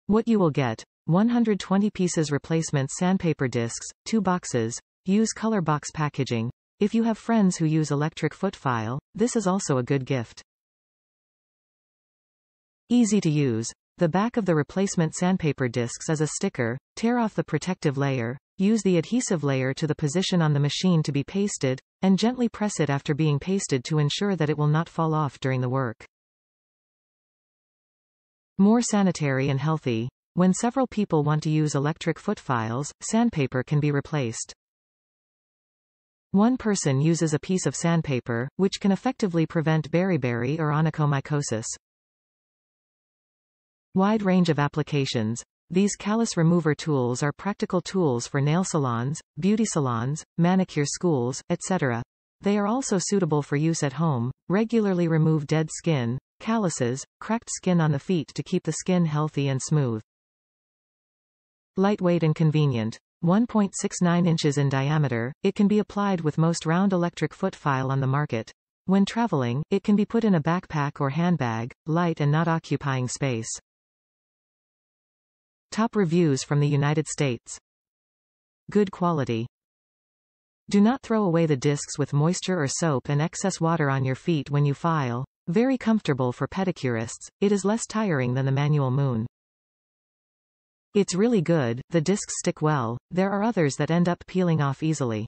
What you will get: 120 pieces replacement sandpaper discs, 2 boxes. Use color box packaging. If you have friends who use electric foot file, this is also a good gift. Easy to use. The back of the replacement sandpaper discs is a sticker. Tear off the protective layer. Use the adhesive layer to the position on the machine to be pasted, and gently press it after being pasted to ensure that it will not fall off during the work. More sanitary and healthy. When several people want to use electric foot files, sandpaper can be replaced. One person uses a piece of sandpaper, which can effectively prevent beriberi or onychomycosis. Wide range of applications. These callus remover tools are practical tools for nail salons, beauty salons, manicure schools, etc. They are also suitable for use at home. Regularly remove dead skin, calluses, cracked skin on the feet to keep the skin healthy and smooth. Lightweight and convenient. 1.69 inches in diameter, it can be applied with most round electric foot file on the market. When traveling, it can be put in a backpack or handbag, light and not occupying space. Top reviews from the United States. Good quality. Do not throw away the discs with moisture or soap and excess water on your feet when you file. Very comfortable for pedicurists, it is less tiring than the manual moon. It's really good, the discs stick well. There are others that end up peeling off easily.